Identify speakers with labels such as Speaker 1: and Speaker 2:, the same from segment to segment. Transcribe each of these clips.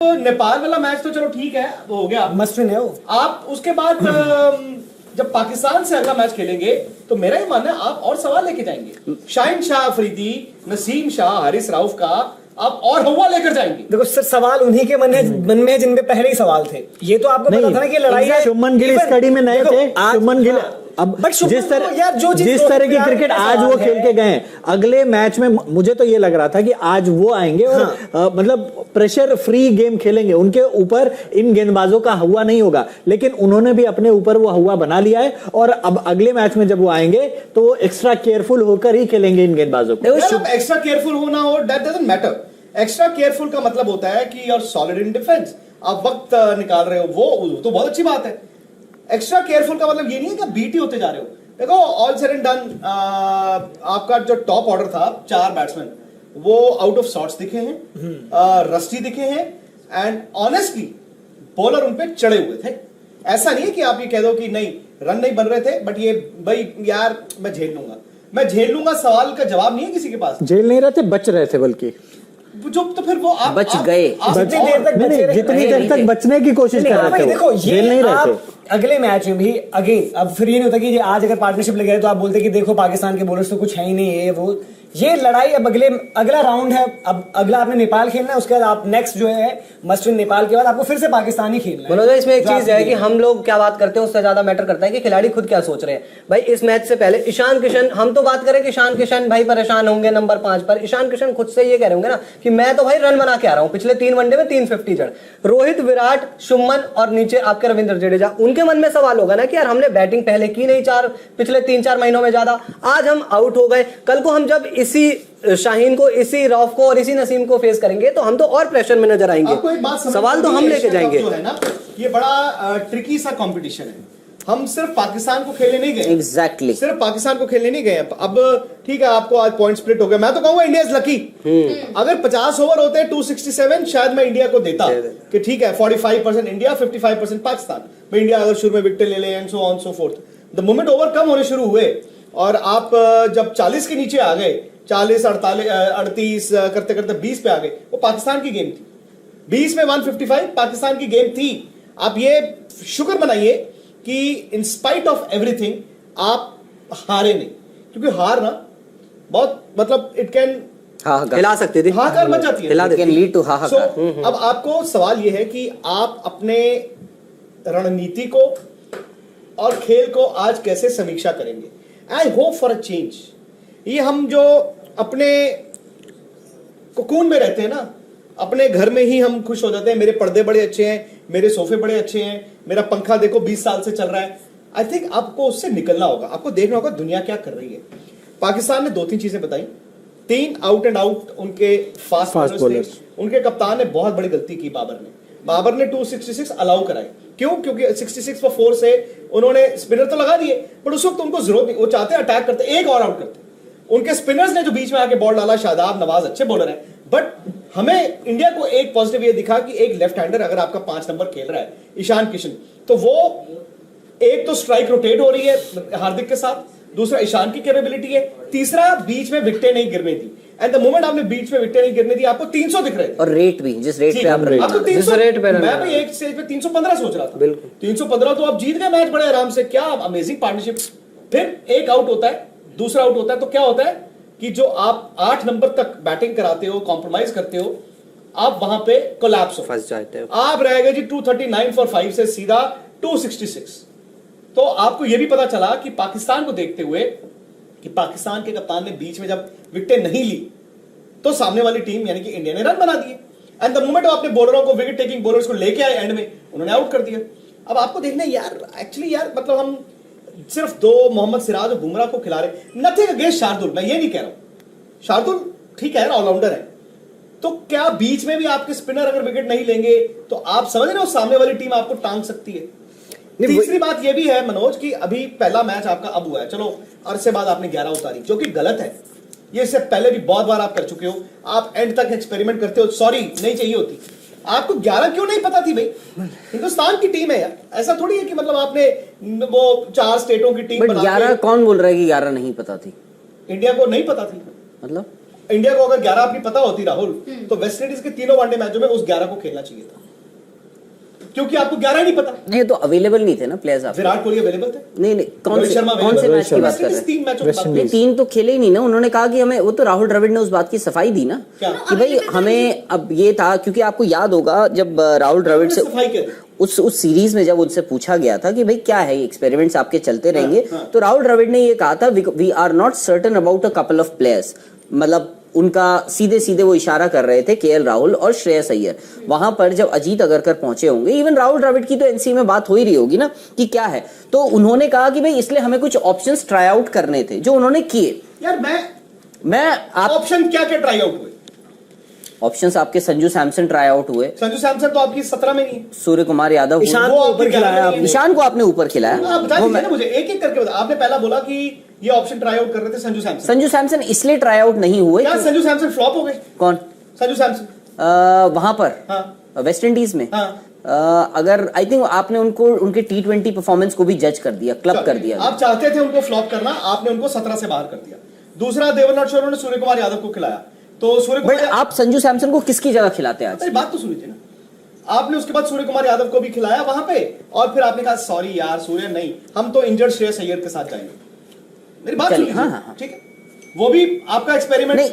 Speaker 1: तो नेपाल वाला मैच तो चलो ठीक है, वो हो गया,
Speaker 2: मस्ट विन है वो।
Speaker 1: आप उसके बाद जब पाकिस्तान से अगला मैच खेलेंगे तो मेरा ही मानना है आप और सवाल लेके जाएंगे। शाहिन शाह अफरीदी, नसीम शाह, हारिस राउफ का आप और हवा लेकर जाएंगे।
Speaker 2: देखो सर, सवाल उन्हीं के मन में है जिनमें पहले ही सवाल थे। ये तो आपको पता था ना कि लड़ाई है।
Speaker 3: शुभमन गिल इस कड़ी में नए थे। शुभमन गिल अब जिस तरह की क्रिकेट आज वो खेल के गए, अगले मैच में मुझे तो ये लग रहा था कि आज वो आएंगे और मतलब प्रेशर फ्री गेम खेलेंगे, उनके ऊपर इन गेंदबाजों का हवा नहीं होगा। लेकिन उन्होंने भी अपने ऊपर वो हवा बना लिया है और अब अगले मैच में जब वो आएंगे तो एक्स्ट्रा केयरफुल होकर ही खेलेंगे इन गेंदबाजों को।
Speaker 1: एक्स्ट्रा केयरफुल होना हो, that doesn't matter. Extra careful का मतलब होता है कि you are solid in defence, आप वक्त निकाल रहे हो, वो तो बहुत अच्छी बात है। एक्स्ट्रा केयरफुल का मतलब ये नहीं है कि आप बीटी होते जा रहे हो। देखो ऑल सेड एंड डन, आपका जो टॉप ऑर्डर था 4 बैट्समैन वो आउट ऑफ सॉर्ट्स दिखे हैं, रस्टी दिखे हैं, एंड ऑनेस्टली बॉलर उन पे चढ़े हुए थे। ऐसा नहीं है कि आप ये कह दो कि नहीं रन नहीं बन रहे थे, बट ये भाई यार मैं झेल लूंगा सवाल का जवाब नहीं है किसी के पास।
Speaker 3: झेल नहीं रहे थे, बच रहे थे, बल्कि
Speaker 1: जो तो फिर वो आप
Speaker 4: बच गए।
Speaker 3: जितनी देर तक बचने की कोशिश कर रहे थे,
Speaker 2: देखो
Speaker 3: झेल नहीं रहे थे।
Speaker 2: अगले मैच में भी अगेन, अब फिर ये नहीं होता कि आज अगर पार्टनरशिप लगे तो आप बोलते कि देखो पाकिस्तान के बॉलर्स तो कुछ है ही नहीं, ये वो। ये लड़ाई अब अगला राउंड है। अब अगला आपने नेपाल खेलना है, उसके बाद आप नेक्स्ट जो है मस्ट विन नेपाल के बाद आपको फिर से पाकिस्तान ही खेलना है।
Speaker 4: मनोज, इसमें एक चीज है कि हम लोग क्या बात करते हैं उससे ज्यादा मैटर करता है कि खिलाड़ी खुद क्या सोच रहे हैं। भाई इस मैच से पहले ईशान किशन, हम तो बात करें कि ईशान किशन भाई परेशान होंगे नंबर 5 पर। ईशान किशन खुद से ये कह रहे होंगे ना कि मैं तो भाई रन बना के आ रहा हूं, पिछले 3 वनडे में 350 जड़। रोहित, विराट, शुभमन और नीचे आपके रविंद्र जडेजा, उनके मन में सवाल होगा ना कि यार हमने बैटिंग पहले की नहीं पिछले 3-4 महीनों में ज्यादा, आज हम आउट हो गए। कल को हम जब इसी शाहीन को, इसी रौफ को और इसी नसीम को फेस करेंगे तो हम तो और प्रेशर में नजर आएंगे।
Speaker 1: आपको एक बात
Speaker 4: सवाल तो हम लेके जाएंगे।
Speaker 1: जो है ना, ये बड़ा ट्रिकी सा कंपटीशन है। हम सिर्फ पाकिस्तान को खेलने नहीं गए।
Speaker 4: एग्जैक्टली
Speaker 1: सिर्फ पाकिस्तान को खेलने नहीं गए। अब ठीक है, आपको आज पॉइंट स्प्लिट हो गया। मैं तो कहूंगा इंडिया इज लकी। अगर 50 ओवर होते 267 शायद मैं इंडिया को देता कि ठीक है 45% इंडिया, 55% पाकिस्तान। भाई इंडिया अगर शुरू में विकेट ले ले and so on so forth. The moment over कम होने शुरू हुए और आप जब 40 के नीचे आ गए, 40, 38 करते करते 20 पे आ गए, वो पाकिस्तान की गेम थी। 20 में 155 पाकिस्तान की गेम थी। आप ये शुक्र मनाइए कि इन स्पाइट ऑफ एवरीथिंग आप हारे नहीं, क्योंकि हार ना बहुत मतलब इट कैन
Speaker 4: हिला सकती थी,
Speaker 1: हाहाकार मच जाती है,
Speaker 4: लीड टू हाहाकार।
Speaker 1: अब आपको सवाल यह है कि आप अपने रणनीति को और खेल को आज कैसे समीक्षा करेंगे। I hope for a change. ये हम जो अपने कोकून में रहते हैं ना, अपने घर में ही हम खुश हो जाते हैं। मेरे पर्दे बड़े अच्छे हैं, मेरे सोफे बड़े अच्छे हैं, मेरा पंखा देखो 20 साल से चल रहा है। आई थिंक आपको उससे निकलना होगा, आपको देखना होगा दुनिया क्या कर रही है। पाकिस्तान ने 2-3 चीजें बताई। 3 आउट एंड आउट उनके फास्ट बॉलर्स। उनके कप्तान ने बहुत बड़ी गलती की। बाबर ने 266 अलाउ कराए। क्यों? क्योंकि 66 पर 4 से उन्होंने स्पिनर तो लगा दिए, पर उस वक्त उनको जरूरत नहीं। वो चाहते अटैक करते, एक और आउट करते। उनके स्पिनर्स ने जो बीच में आके बॉल डाला, शादाब, नवाज अच्छे बॉलर हैं, बट हमें इंडिया को एक पॉजिटिव ये दिखा कि एक लेफ्ट हैंडर अगर आपका 5 नंबर खेल रहा है, ईशान किशन, तो वो एक तो स्ट्राइक रोटेट हो रही है हार्दिक के साथ, दूसरा ईशान की कैपेबिलिटी है, तीसरा बीच में विकेटें नहीं गिरने दी। एंड द मोमेंट आपने बीच में विकेटें नहीं गिरने दी, आपको 300 दिख रहे थे।
Speaker 4: और रेट भी, जिस रेट पे आप
Speaker 1: आपको 300 रेट पे, मैं भी एक स्टेज पे 315 सोच रहा था। बिल्कुल 315 तो आप जीत गए मैच बड़े आराम से। क्या अमेजिंग पार्टनरशिप। फिर एक आउट होता है, दूसरा आउट होता है, तो क्या होता है कि जो आप 8 नंबर तक बैटिंग कराते हो, कॉम्प्रोमाइज करते हो, आप वहां पे कोलैप्स हो,
Speaker 4: फंस जाते हो।
Speaker 1: आप रह गए जी 239 फॉर 5 से सीधा 266। तो आपको यह भी पता चला कि पाकिस्तान को देखते हुए कि पाकिस्तान के कप्तान ने बीच में जब विकेटें नहीं ली तो सामने वाली टीम यानी कि इंडिया ने रन बना दिए। एंड द मोमेंट अपने बॉलरों को, विकेट टेकिंग बॉलर्स को लेके आए, एंड में उन्होंने आउट कर दिया। अब आपको देखना यार, एक्चुअली यार मतलब हम सिर्फ 2 मोहम्मद सिराज और बुमराह को खिला रहे। नथिंग अगेंस्ट शार्दुल, मैं ये नहीं कह रहा हूं, शार्दुल ठीक है ऑलराउंडर है, तो क्या बीच में भी आपके स्पिनर अगर विकेट नहीं लेंगे तो आप समझ रहे हो सामने वाली टीम आपको टांग सकती है। तीसरी बात यह भी है मनोज कि अभी पहला मैच आपका अब हुआ है, चलो अरसे बाद आपने 11 उतारी, जो कि गलत है। ये इससे पहले भी बहुत बार आप कर चुके हो। आप एंड तक एक्सपेरिमेंट करते हो। सॉरी, नहीं चाहिए होती आपको। 11 क्यों नहीं पता थी भाई? हिंदुस्तान की टीम है यार, ऐसा थोड़ी है कि मतलब आपने वो 4 स्टेटों की टीम बना
Speaker 4: 11 कौन बोल रहा है कि 11 नहीं पता थी?
Speaker 1: इंडिया को नहीं पता थी,
Speaker 4: मतलब
Speaker 1: इंडिया को अगर 11 अपनी पता होती राहुल, तो वेस्ट इंडीज के तीनों वनडे मैचों में उस 11 को खेलना चाहिए था, क्योंकि आपको 11 नहीं पता।
Speaker 5: नहीं तो अवेलेबल नहीं थे ना प्लेयर्स आप।
Speaker 1: विराट कोहली अवेलेबल थे?
Speaker 5: नहीं कौन से मैच की बात कर रहे हैं?
Speaker 1: 3 मैचों की बात कर रहे हैं।
Speaker 5: 3 तो खेले ही नहीं ना उन्होंने। कहा कि हमें, वो तो राहुल द्रविड़ ने उस बात की सफाई दी ना कि भाई हमें अब ये था, क्योंकि आपको याद होगा जब राहुल द्रविड़ से उस सीरीज में जब उनसे पूछा गया था कि भाई क्या है, एक्सपेरिमेंट्स आपके चलते रहेंगे, तो राहुल द्रविड़ ने ये कहा था we are not certain about a couple of players. मतलब उनका सीधे सीधे वो इशारा कर रहे थे केएल राहुल और श्रेयस अय्यर। वहां पर जब अजीत अगरकर पहुंचे होंगे, इवन राहुल द्रविड़ की तो एनसी में बात हो ही रही होगी ना कि क्या है, तो उन्होंने कहा कि भाई इसलिए हमें कुछ ऑप्शंस ट्राई आउट करने थे, जो उन्होंने किए।
Speaker 1: यार
Speaker 5: मैं आप
Speaker 1: ऑप्शन क्या क्या ट्राई आउट हुए?
Speaker 5: ऑप्शंस आपके संजू सैमसन ट्राई आउट हुए।
Speaker 1: संजू सैमसन तो आपकी 17 में नहीं है।
Speaker 5: सूर्य कुमार यादव,
Speaker 2: ईशान को ऊपर खिलाया,
Speaker 5: ईशान को आपने ऊपर खिलाया।
Speaker 1: आप बता दीजिए ना मुझे, एक एक करके बता। आपने पहला बोला कि ये ऑप्शन ट्राई आउट कर रहे थे संजू सैमसन।
Speaker 5: संजू सैमसन इसलिए ट्राई आउट नहीं हुए।
Speaker 1: क्या संजू सैमसन फ्लॉप हो गए?
Speaker 5: कौन?
Speaker 1: संजू सैमसन
Speaker 5: वहां पर
Speaker 1: हाँ।
Speaker 5: वेस्ट इंडीज में
Speaker 1: हाँ।
Speaker 5: अगर आई थिंक आपने उनको उनके T20 परफॉर्मेंस को भी जज कर दिया, क्लब कर दिया।
Speaker 1: आप चाहते थे उनको फ्लॉप करना, आपने उनको 17 से बाहर कर दिया। दूसरा, देवनाथ शर्मा ने सूर्य कुमार यादव को खिलाया, तो सूर्य कुमार
Speaker 5: आप संजू सैमसन को किसकी जगह खिलाते हैं आज?
Speaker 1: बात तो सुनी थी ना आपने। उसके बाद सूर्य कुमार यादव को भी खिलाया वहां पे, और फिर आपने कहा सॉरी यार सूर्य नहीं, हम तो इंजर्ड श्रेयस अय्यर के साथ जाएंगे। मेरी बात सुनिए।
Speaker 5: हाँ।
Speaker 1: ठीक है, वो भी आपका एक्सपेरिमेंट।
Speaker 5: नहीं,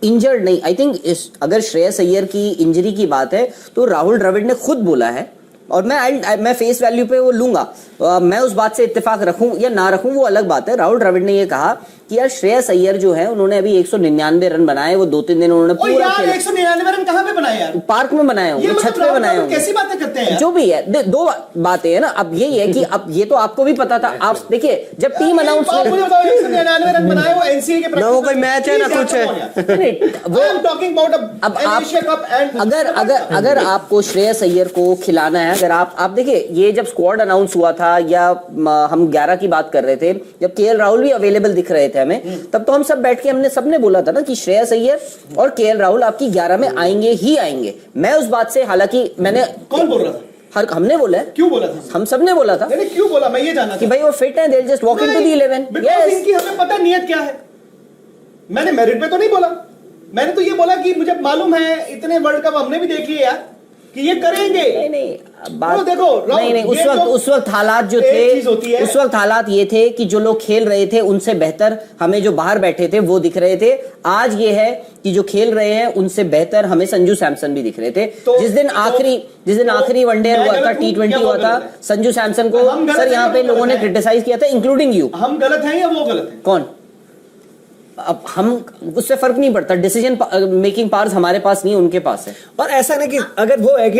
Speaker 5: इंजर्ड नहीं। आई थिंक अगर श्रेयस अय्यर की इंजरी की बात है तो राहुल द्रविड़ ने खुद बोला है, और मैं फेस वैल्यू पे वो लूंगा, मैं उस बात से इत्तेफाक रखूं या ना रखूं वो अलग बात है। राहुल द्रविड़ ने ये कहा कि यार श्रेयस अय्यर जो है उन्होंने अभी 199 रन बनाए, वो 2-3 दिन उन्होंने पूरा खेला।
Speaker 1: 199 रन कहां पे बनाए यार?
Speaker 5: पार्क में बनाए होंगे, छत पे बनाए होंगे।
Speaker 1: कैसी बातें करते हैं?
Speaker 5: जो भी है, दो बातें है ना। अब यही है कि अब ये तो आपको भी पता था। आप देखिए जब टीम अनाउंस,
Speaker 1: आप मुझे बताओ 199 रन बनाए वो एनसीए के
Speaker 4: ना, वो कोई मैच है ना कुछ है।
Speaker 5: अब अगर आपको श्रेयस अय्यर को खिलाना है, अगर आप देखिए ये जब स्क्वाड अनाउंस हुआ था, या हम 11 की बात कर रहे थे, जब केएल राहुल भी अवेलेबल दिख रहे थे हमें, तब तो हम सब बैठ के हमने सबने बोला था ना कि श्रेयस अय्यर और केएल राहुल आपकी 11 में आएंगे ही आएंगे। मैं उस बात से, हालांकि मैंने,
Speaker 1: कौन बोल रहा था?
Speaker 5: हमने बोला है।
Speaker 1: क्यों बोला था?
Speaker 5: हम सबने बोला था।
Speaker 1: नहीं, क्यों बोला? मैं ये जानना
Speaker 5: कि भाई वो फिट है, they will just walk into the 11।
Speaker 1: Because इनकी हमें पता नियत क्या है। मैंने मेरिट पे तो नहीं बोला, मैंने तो ये बोला कि मुझे मालूम है, इतने वर्ल्ड कप हमने भी देख लिए यार कि ये करेंगे।
Speaker 5: नहीं बात
Speaker 1: तो देखो
Speaker 5: नहीं उस वक्त हालात जो थे, उस वक्त हालात ये थे कि जो लोग खेल रहे थे उनसे बेहतर हमें जो बाहर बैठे थे वो दिख रहे थे। आज ये है कि जो खेल रहे हैं उनसे बेहतर हमें संजू सैमसन भी दिख रहे थे। जिस दिन आखिरी वनडे हुआ था, T20 हुआ था, संजू सैमसन को सर यहाँ पे लोगों ने क्रिटिसाइज किया था, इंक्लूडिंग यू।
Speaker 1: हम गलत हैं या वो गलत है?
Speaker 5: कौन? अब हम, उससे फर्क नहीं पड़ता, डिसीजन मेकिंग पावर्स हमारे पास नहीं, उनके पास है।
Speaker 2: और ऐसा नहीं कि अगर वो है कि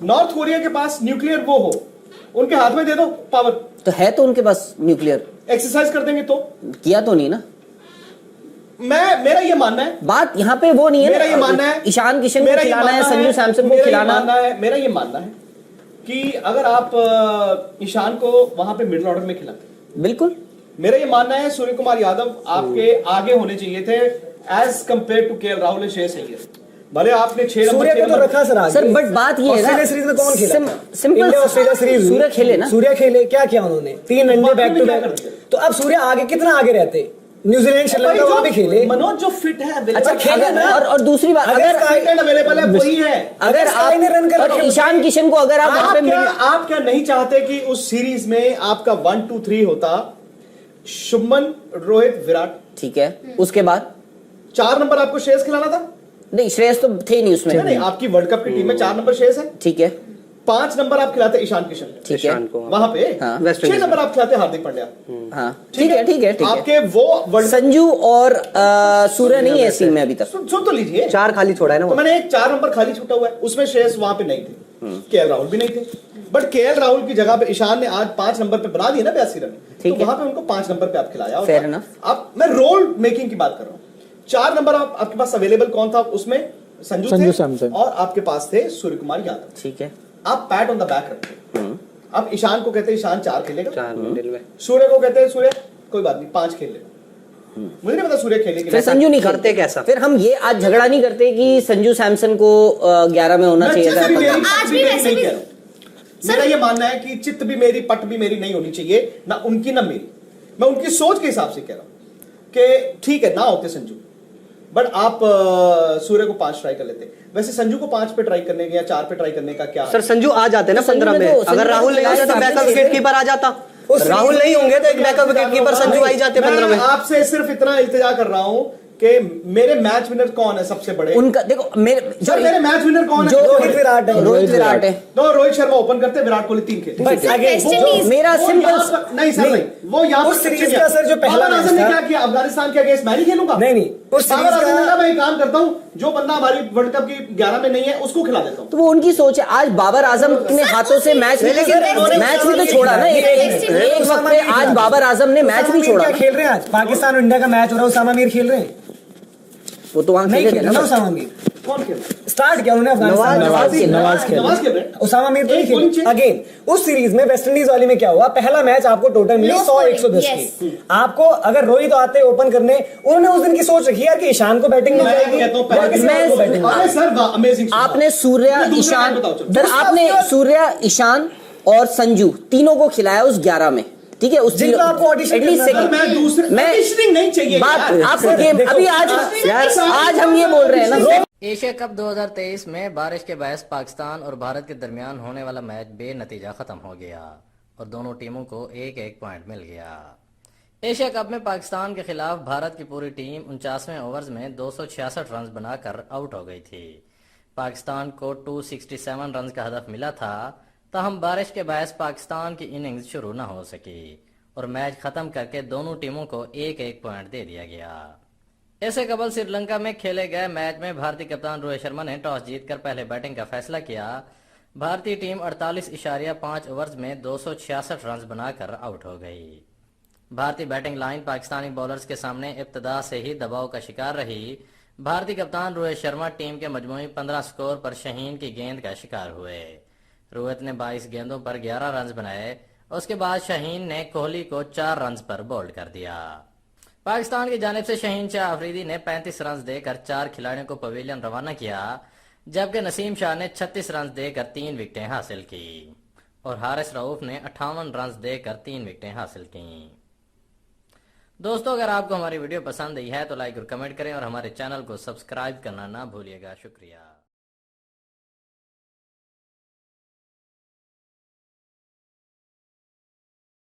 Speaker 1: नॉर्थ कोरिया के पास न्यूक्लियर वो हो, उनके हाथ में दे दो पावर,
Speaker 5: तो है तो उनके पास न्यूक्लियर,
Speaker 1: एक्सरसाइज कर देंगे तो।
Speaker 5: किया तो नहीं ना।
Speaker 1: मेरा ये मानना है,
Speaker 5: बात यहाँ पे वो नहीं है।
Speaker 1: मेरा ये मानना है
Speaker 5: ईशान किशन को खिलाना है, संजू सैमसन को खिलाना है।
Speaker 1: मेरा ये मानना है कि अगर आप ईशान को वहां पे मिडिल ऑर्डर में खिलाते,
Speaker 5: बिल्कुल
Speaker 1: मेरा ये मानना है सूर्य कुमार यादव आपके आगे होने चाहिए थे as compare to KL Rahul, Shreyas Iyer. भले आपने 6 नंबर
Speaker 2: तो रखा सर,
Speaker 5: बट बात ये है ना,
Speaker 2: सीरीज में कौन खेला?
Speaker 5: सिंपल,
Speaker 2: ऑस्ट्रेलिया सीरीज
Speaker 5: सूर्य खेले ना,
Speaker 2: सूर्य खेले, क्या किया उन्होंने? 3 वनडे बैक टू बैक। तो अब सूर्य आगे कितना आगे रहते? न्यूजीलैंड, श्रीलंका वहां भी खेले।
Speaker 1: मनोज जो फिट है,
Speaker 5: अच्छा खेले ना। और दूसरी बात,
Speaker 1: अगर अवेलेबल है वही है।
Speaker 5: अगर आप और ईशान किशन को अगर आप
Speaker 1: क्या नहीं चाहते कि उस सीरीज में आपका 1, 2, 3 होता? शुभमन, रोहित, विराट,
Speaker 5: ठीक है। उसके बाद
Speaker 1: 4 नंबर आपको श्रेयस खिलाना था?
Speaker 5: नहीं, श्रेयस तो थे नहीं उसमें।
Speaker 1: नहीं, आपकी वर्ल्ड कप की टीम में 4 नंबर श्रेयस है,
Speaker 5: ठीक है।
Speaker 1: 5 नंबर आप खिलाते ईशान किशन,
Speaker 5: ठीक है,
Speaker 1: वहां पे।
Speaker 5: हाँ।
Speaker 1: 6 नंबर आप खिलाते हार्दिक पांड्या।
Speaker 5: हाँ ठीक है।
Speaker 1: आपके वो
Speaker 5: संजू और सूर्य नहीं है सीन में अभी तक।
Speaker 1: सुन तो लीजिए,
Speaker 4: 4 खाली छोड़ा है ना।
Speaker 1: तो मैंने एक 4 नंबर खाली छूटा हुआ है, उसमें श्रेयस वहां पे नहीं थे, केएल राहुल भी नहीं थे, बट केएल राहुल की जगह पे ईशान ने आज 5 नंबर पे बना दिया ना 82 रन, तो वहां पे उनको 5 नंबर पे आप खिलाया।
Speaker 5: Fair enough.
Speaker 1: आप, मैं रोल मेकिंग की बात कर रहा हूँ। 4 नंबर आपके पास अवेलेबल कौन था? उसमें संजू थे और आपके पास थे सूर्य कुमार यादव, ठीक है। आप पैट ऑन द बैक रखते, अब ईशान को कहते हैं ईशान 4 खेलेगा, 4 मिडिल में। सूर्य को कहते हैं सूर्य कोई बात नहीं 5 खेल लेगा। मुझे नहीं पता सूर्य खेलेगा,
Speaker 5: फिर संजू नहीं करते कैसा? फिर हम ये आज झगड़ा नहीं करते कि संजू सैमसन को 11 में होना चाहिए था।
Speaker 1: आज भी वैसे भी मेरा ये मानना है कि चित्त भी मेरी, पट भी मेरी नहीं होनी चाहिए, ना उनकी ना मेरी। मैं उनकी सोच के हिसाब से कह रहा हूं। कि ठीक है ना होते संजू, बट आप सूर्य को 5 ट्राई कर लेते। वैसे संजू को 5 पे ट्राई करने का या 4 पे ट्राई करने का क्या?
Speaker 4: सर संजू आ जाते ना 15 में, अगर राहुल नहीं आता तो बैकअप विकेट कीपर आ जाता, राहुल नहीं होंगे तो एक बैकअप विकेट कीपर संजू आ जाते 15 में।
Speaker 1: आपसे सिर्फ इतना इल्तिजा कर रहा हूं कि मेरे मैच विनर कौन है सबसे बड़े?
Speaker 5: उनका देखो
Speaker 1: मेरे मैच विनर कौन है?
Speaker 5: जो रोहित विराट है।
Speaker 1: तो रोहित शर्मा ओपन करते, विराट कोहली 3 खेलते।
Speaker 5: मेरा सिंपल
Speaker 1: नहीं सर, नहीं वो यहाँ
Speaker 2: उस सीरीज का सर जो पहला मैच
Speaker 1: ने क्या किया अफगानिस्तान के अगेंस्ट, मैं नहीं खेलूंगा।
Speaker 2: नहीं उस सीरीज का
Speaker 1: मैं एक काम करता हूँ, जो बंदा हमारी वर्ल्ड कप की 11 में नहीं है उसको खिला देता हूँ।
Speaker 5: तो वो उनकी सोच है। आज बाबर आजम ने हाथों से मैच भी तो छोड़ा ना एक वक्त पे। आज बाबर आजम ने मैच भी छोड़ा।
Speaker 2: खेल रहे हैं आज पाकिस्तान और इंडिया का मैच हो रहा है, उसामा मीर खेल रहे हैं।
Speaker 5: वो तो वहां
Speaker 2: नहीं खेल रहा उसामा मीर,
Speaker 1: कौन खेल?
Speaker 2: स्टार्ट किया उन्होंने अफगानिस्तान
Speaker 1: नवाज खेल रहे।
Speaker 2: उसामा मीर तो नहीं खेल। अगेन उस सीरीज में वेस्ट इंडीज वाली में क्या हुआ, पहला मैच आपको टोटल मिली 100-110 की। आपको अगर रोहित आते ओपन करने, उन्होंने उस दिन की सोच रखी यार कि ईशान को बैटिंग मिल जाएगी।
Speaker 5: आपने सूर्या ईशान और संजू तीनों को खिलाया उस 11 में, ठीक है? उस
Speaker 2: जिनको आपको ऑडिशन
Speaker 1: नहीं चाहिए
Speaker 5: बात आपको गेम अभी आज हम ये बोल रहे हैं ना।
Speaker 6: एशिया कप 2023 में बारिश के बायस पाकिस्तान और भारत के दरमियान होने वाला मैच बेनतीजा खत्म हो गया और दोनों टीमों को 1-1 पॉइंट मिल गया। एशिया कप में पाकिस्तान के खिलाफ भारत की पूरी टीम 49वें ओवर्स में 266 रन बनाकर आउट हो गई थी। पाकिस्तान को 267 रन का हदफ मिला था, ताहम बारिश के बायस पाकिस्तान की इनिंग्स शुरू न हो सकी और मैच खत्म करके दोनों टीमों को 1-1 पॉइंट दे दिया गया। इससे कबल श्रीलंका में खेले गए मैच में भारतीय कप्तान रोहित शर्मा ने टॉस जीतकर पहले बैटिंग का फैसला किया। भारतीय टीम 48.5 ओवर्स में 266 रन बनाकर आउट हो गई। भारतीय बैटिंग लाइन पाकिस्तानी बॉलर्स के सामने इब्तदा से ही दबाव का शिकार रही। भारतीय कप्तान रोहित शर्मा टीम के मजमूई 15 स्कोर पर शाहीन की गेंद का शिकार हुए। रोहित ने 22 गेंदों पर 11 रन बनाए। उसके बाद शाहीन ने कोहली को 4 रन पर बोल्ड कर दिया। पाकिस्तान की जानिब से शाहीन शाह अफरीदी ने 35 रन देकर 4 खिलाड़ियों को पवेलियन रवाना किया, जबकि नसीम शाह ने 36 रन देकर 3 विकेटें हासिल की और हारिस रऊफ ने 58 रन देकर 3 विकेटें हासिल की। दोस्तों, अगर आपको हमारी वीडियो पसंद आई है तो लाइक और कमेंट करें और हमारे चैनल को सब्सक्राइब करना ना भूलिएगा। शुक्रिया।